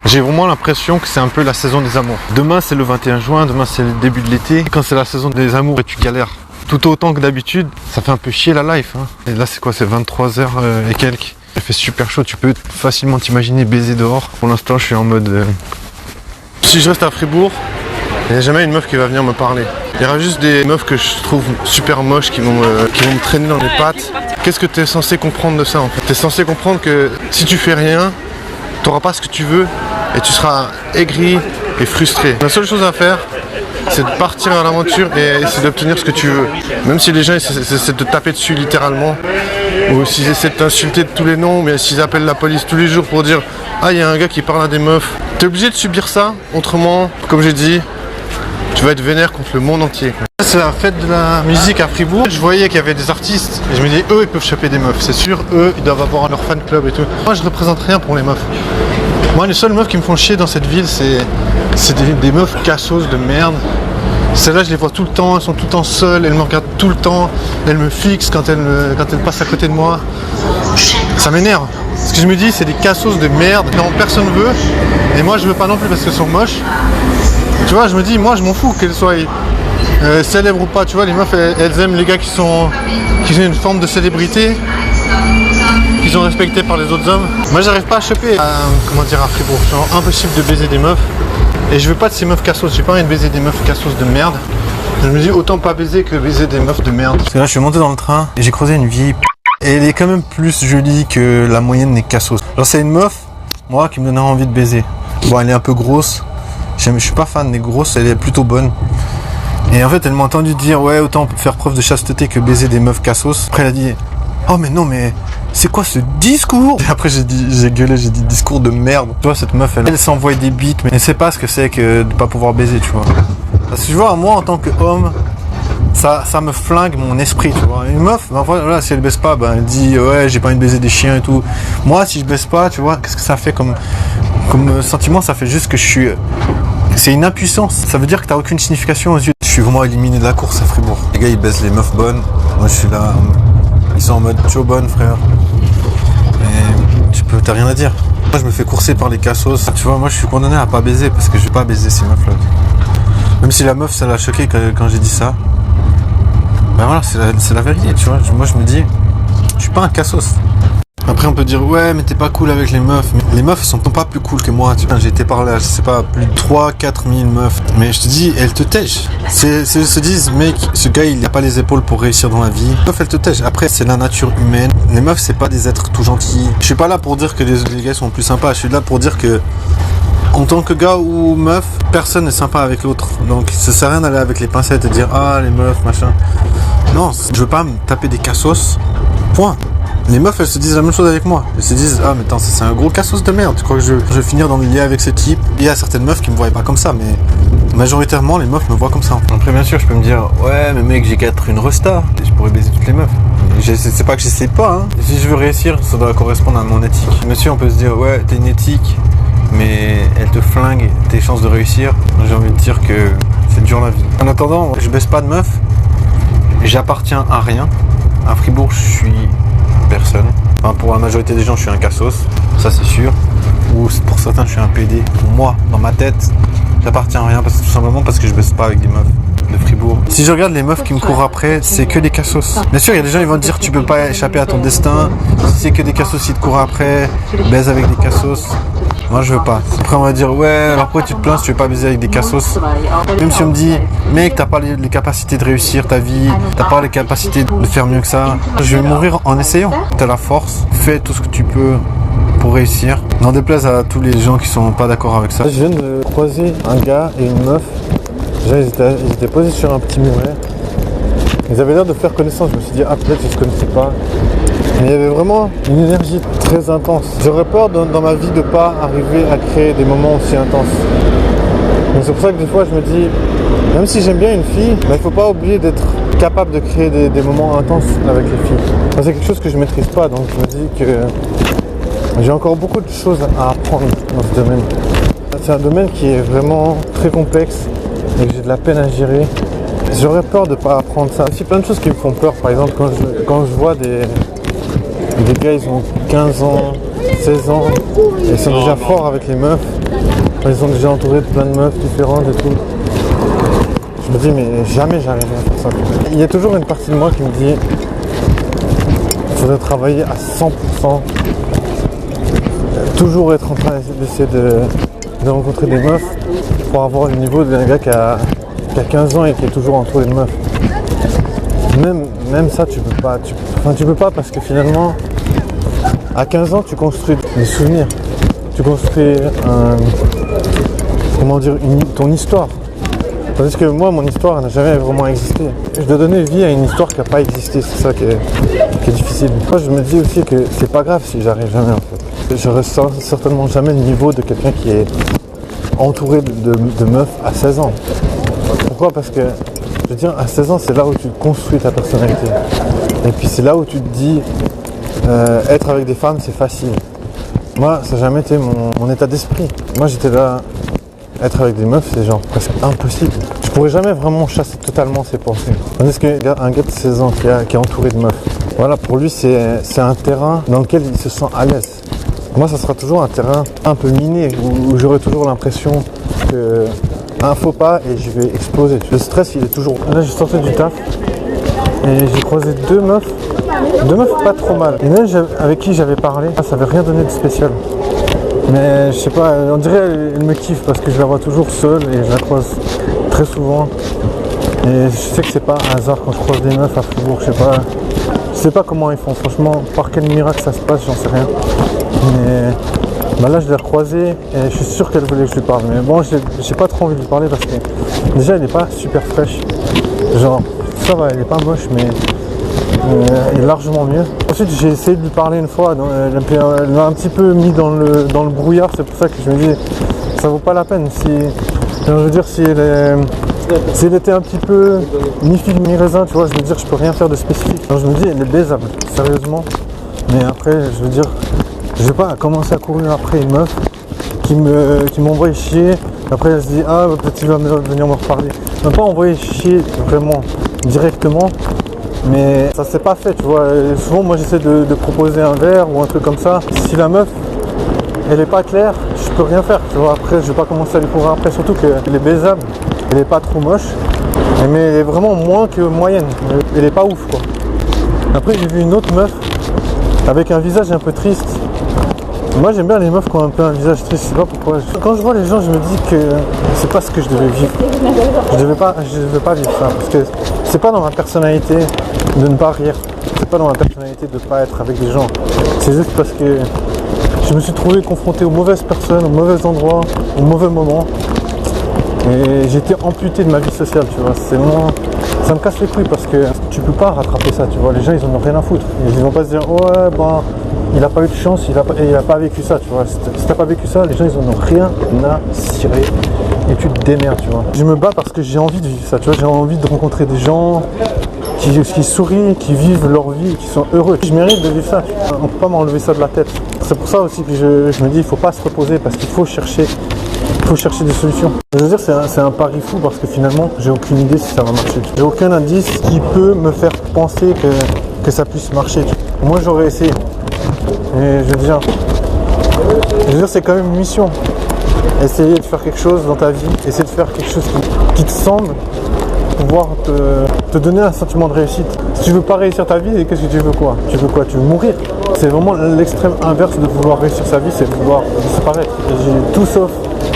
J'ai vraiment l'impression que c'est un peu la saison des amours. Demain c'est le 21 juin, demain c'est le début de l'été. Quand c'est la saison des amours et tu galères tout autant que d'habitude, ça fait un peu chier la life. Hein. Et là c'est quoi, c'est 23h et quelques. Il fait super chaud, tu peux facilement t'imaginer baiser dehors. Pour l'instant je suis en mode... Si je reste à Fribourg, il n'y a jamais une meuf qui va venir me parler. Il y aura juste des meufs que je trouve super moches qui vont me traîner dans les pattes. Qu'est-ce que tu es censé comprendre de ça en fait? Tu es censé comprendre que si tu fais rien, tu n'auras pas ce que tu veux et tu seras aigri et frustré. La seule chose à faire, c'est de partir à l'aventure et essayer d'obtenir ce que tu veux. Même si les gens essaient de te taper dessus littéralement, ou s'ils essaient de t'insulter de tous les noms, mais s'ils appellent la police tous les jours pour dire « Ah, il y a un gars qui parle à des meufs », t'es obligé de subir ça, autrement, comme j'ai dit, tu vas être vénère contre le monde entier. C'est la fête de la musique à Fribourg. Je voyais qu'il y avait des artistes et je me dis, eux, ils peuvent choper des meufs. C'est sûr, eux, ils doivent avoir leur fan club et tout. Moi, je représente rien pour les meufs. Moi, les seules meufs qui me font chier dans cette ville, c'est des meufs cassos de merde. Celles-là, je les vois tout le temps, elles sont tout le temps seules, elles me regardent tout le temps, elles me fixent quand elles passent à côté de moi. Ça m'énerve. Ce que je me dis, c'est des cassos de merde. Non, personne veut. Et moi, je veux pas non plus parce qu'elles sont moches. Tu vois, je me dis, moi, je m'en fous qu'elles soient célèbres ou pas. Tu vois, les meufs, elles aiment les gars qui ont une forme de célébrité, qui sont respectés par les autres hommes. Moi, j'arrive pas à choper, comment dire, à Fribourg. C'est genre impossible de baiser des meufs. Et je veux pas de ces meufs cassos. J'ai pas envie de baiser des meufs cassos de merde. Je me dis, autant pas baiser que baiser des meufs de merde. Parce que là, je suis monté dans le train et j'ai croisé une vieille. Et elle est quand même plus jolie que la moyenne des cassos. Genre, c'est une meuf, moi, qui me donnerait envie de baiser. Bon, elle est un peu grosse. Je suis pas fan des grosses, elle est plutôt bonne. Et en fait, elle m'a entendu dire, ouais, autant faire preuve de chasteté que baiser des meufs cassos. Après, elle a dit, oh, mais non, mais c'est quoi ce discours? Et après, j'ai gueulé, j'ai dit discours de merde. Tu vois, cette meuf, elle s'envoie des bites, mais elle sait pas ce que c'est que de pas pouvoir baiser, tu vois. Parce que je vois, moi, en tant qu'homme, ça me flingue mon esprit, tu vois. Une meuf, ben voilà, si elle baisse pas, ben elle dit, ouais, j'ai pas envie de baiser des chiens et tout. Moi, si je baisse pas, tu vois, qu'est-ce que ça fait comme sentiment? Ça fait juste que je suis... C'est une impuissance. Ça veut dire que t'as aucune signification aux yeux. Je suis vraiment éliminé de la course à Fribourg. Les gars, ils baissent les meufs bonnes. Moi, je suis là. Ils sont en mode chaud bonne, frère. Et t'as rien à dire. Moi, je me fais courser par les cassos. Tu vois, moi, je suis condamné à pas baiser parce que je vais pas baiser ces meufs-là. Même si la meuf, ça l'a choqué quand j'ai dit ça. Ben voilà, c'est la vérité, tu vois. Moi, je me dis, je suis pas un cassos. Après on peut dire ouais mais t'es pas cool avec les meufs. Mais les meufs sont pas plus cool que moi. J'ai été par là, je sais pas, plus de 3-4 000 meufs. Mais je te dis, elles te tèchent. Elles se disent mec, ce gars il a pas les épaules pour réussir dans la vie. Les meufs elles te tèchent. Après c'est la nature humaine. Les meufs c'est pas des êtres tout gentils. Je suis pas là pour dire que les gars sont plus sympas. Je suis là pour dire que en tant que gars ou meuf, personne n'est sympa avec l'autre. Donc ça sert à rien d'aller avec les pincettes et dire ah les meufs machin. Non, je veux pas me taper des cassos. Point. Les meufs, elles se disent la même chose avec moi. Elles se disent, ah mais attends, c'est un gros cassos de merde. Tu crois que je vais finir dans le lit avec ce type? Il y a certaines meufs qui me voient pas comme ça, mais majoritairement, les meufs me voient comme ça. Après, bien sûr, je peux me dire, ouais, mais mec, j'ai qu'à être une resta. Et je pourrais baiser toutes les meufs. C'est pas que j'essaie pas, hein. Si je veux réussir, ça doit correspondre à mon éthique. Monsieur, on peut se dire, ouais, t'as une éthique, mais elle te flingue tes chances de réussir. J'ai envie de dire que c'est dur la vie. En attendant, je baisse pas de meufs. J'appartiens à rien. À Fribourg, je suis personne. Enfin, pour la majorité des gens, je suis un cassos, ça c'est sûr. Ou pour certains, je suis un PD. Pour moi, dans ma tête, j'appartiens à rien tout simplement parce que je baisse pas avec des meufs de Fribourg. Si je regarde les meufs qui me courent après, c'est que des cassos. Bien sûr, il y a des gens qui vont te dire tu peux pas échapper à ton destin. Si c'est que des cassos qui te courent après, baise avec des cassos. Moi je veux pas. Après on va dire ouais alors pourquoi tu te plains si tu veux pas baiser avec des cassos? Même si on me dit mec t'as pas les capacités de réussir ta vie, t'as pas les capacités de faire mieux que ça. Je vais mourir en essayant. T'as la force, fais tout ce que tu peux pour réussir. N'en déplaise à tous les gens qui sont pas d'accord avec ça. Je viens de croiser un gars et une meuf. Déjà ils étaient posés sur un petit muret. Ils avaient l'air de faire connaissance. Je me suis dit ah peut-être ils se connaissaient pas. Mais il y avait vraiment une énergie très intense. J'aurais peur dans ma vie de ne pas arriver à créer des moments aussi intenses. Donc c'est pour ça que des fois je me dis, même si j'aime bien une fille, il ne faut pas oublier d'être capable de créer des moments intenses avec les filles. Enfin, c'est quelque chose que je ne maîtrise pas, donc je me dis que j'ai encore beaucoup de choses à apprendre dans ce domaine. C'est un domaine qui est vraiment très complexe et que j'ai de la peine à gérer. J'aurais peur de ne pas apprendre ça. Il y a aussi plein de choses qui me font peur, par exemple quand je vois des gars, ils ont 15 ans, 16 ans, et ils sont déjà forts avec les meufs. Ils sont déjà entourés de plein de meufs différentes et tout. Je me dis, mais jamais j'arriverai à faire ça. Il y a toujours une partie de moi qui me dit il faudrait travailler à 100%, toujours être en train d'essayer de rencontrer des meufs pour avoir le niveau d'un gars qui a 15 ans et qui est toujours entouré de meufs. Même ça, tu peux pas. Tu peux pas parce que finalement, à 15 ans, tu construis des souvenirs. Tu construis ton histoire. Tandis que moi, mon histoire n'a jamais vraiment existé. Je dois donner vie à une histoire qui n'a pas existé. C'est ça qui est difficile. Moi, je me dis aussi que c'est pas grave si j'arrive jamais en fait. Je ressens certainement jamais le niveau de quelqu'un qui est entouré de meufs à 16 ans. Pourquoi? Parce que, je veux dire, à 16 ans, c'est là où tu construis ta personnalité. Et puis c'est là où tu te dis, être avec des femmes, c'est facile. Moi, ça n'a jamais été mon état d'esprit. Moi, j'étais là, être avec des meufs, c'est genre presque impossible. Je pourrais jamais vraiment chasser totalement ses pensées. Tandis qu'un gars de 16 ans qui est entouré de meufs, voilà, pour lui, c'est un terrain dans lequel il se sent à l'aise. Moi, ça sera toujours un terrain un peu miné, où j'aurai toujours l'impression que un faux pas et je vais exploser. Le stress, il est toujours... Là, j'ai sorti du taf et j'ai croisé deux meufs pas trop mal. Il y en a une avec qui j'avais parlé, ça n'avait rien donné de spécial. Mais je sais pas, on dirait elle me kiffe parce que je la vois toujours seule et je la croise très souvent. Et je sais que c'est pas un hasard quand je croise des meufs à Fribourg, je sais pas comment ils font, franchement, par quel miracle ça se passe, j'en sais rien. Mais bah là je l'ai recroisée et je suis sûr qu'elle voulait que je lui parle. Mais bon, j'ai pas trop envie de lui parler parce que déjà elle est pas super fraîche. Genre, ça va, elle est pas moche, mais elle est largement mieux. Ensuite j'ai essayé de lui parler une fois, elle m'a un petit peu mis dans le brouillard, c'est pour ça que je me dis ça vaut pas la peine. Je veux dire, si elle était un petit peu ni figue ni raisin, tu vois, je veux dire, je peux rien faire de spécifique. Alors je me dis, elle est baisable, sérieusement. Mais après, je veux dire, je vais pas commencer à courir après une meuf qui m'envoie chier. Après, elle se dit, ah, peut-être il va venir me reparler. Elle m'a pas envoyé chier vraiment directement. Mais ça s'est pas fait, tu vois. Et souvent, moi, j'essaie de proposer un verre ou un truc comme ça. Si la meuf, elle est pas claire, je peux rien faire, tu vois. Après, je vais pas commencer à lui courir après. Surtout qu'elle est baisable, elle est pas trop moche. Mais elle est vraiment moins que moyenne. Elle est pas ouf, quoi. Après, j'ai vu une autre meuf avec un visage un peu triste. Moi, j'aime bien les meufs qui ont un peu un visage triste. Je sais pas pourquoi. Quand je vois les gens, je me dis que c'est pas ce que je devais vivre. Je devais pas vivre ça. Parce que c'est pas dans ma personnalité de ne pas rire. C'est pas dans ma personnalité de ne pas être avec des gens. C'est juste parce que je me suis trouvé confronté aux mauvaises personnes, aux mauvais endroits, aux mauvais moments. Et j'ai été amputé de ma vie sociale, tu vois. C'est vraiment... Ça me casse les couilles parce que tu peux pas rattraper ça, tu vois. Les gens, ils en ont rien à foutre. Ils vont pas se dire, ouais, ben, il a pas eu de chance, il a pas vécu ça, tu vois. Si t'as pas vécu ça, les gens, ils en ont rien à cirer. Et tu te démerdes, tu vois. Je me bats parce que j'ai envie de vivre ça, tu vois. J'ai envie de rencontrer des gens qui sourient, qui vivent leur vie, qui sont heureux. Je mérite de vivre ça. On peut pas m'enlever ça de la tête. C'est pour ça aussi que je me dis, il faut pas se reposer parce qu'il faut chercher des solutions. Je veux dire, c'est un pari fou parce que finalement, j'ai aucune idée si ça va marcher. J'ai aucun indice qui peut me faire penser que ça puisse marcher. Moi, j'aurais essayé. Et je veux dire, c'est quand même une mission. Essayer de faire quelque chose dans ta vie, essayer de faire quelque chose qui te semble pouvoir te donner un sentiment de réussite. Si tu veux pas réussir ta vie, qu'est-ce que tu veux quoi? Tu veux quoi? Tu veux mourir? C'est vraiment l'extrême inverse de vouloir réussir sa vie, c'est de vouloir disparaître. J'ai tout sauf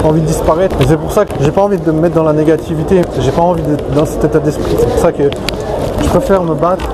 envie de disparaître. Et c'est pour ça que j'ai pas envie de me mettre dans la négativité. J'ai pas envie d'être dans cet état d'esprit. C'est pour ça que je préfère me battre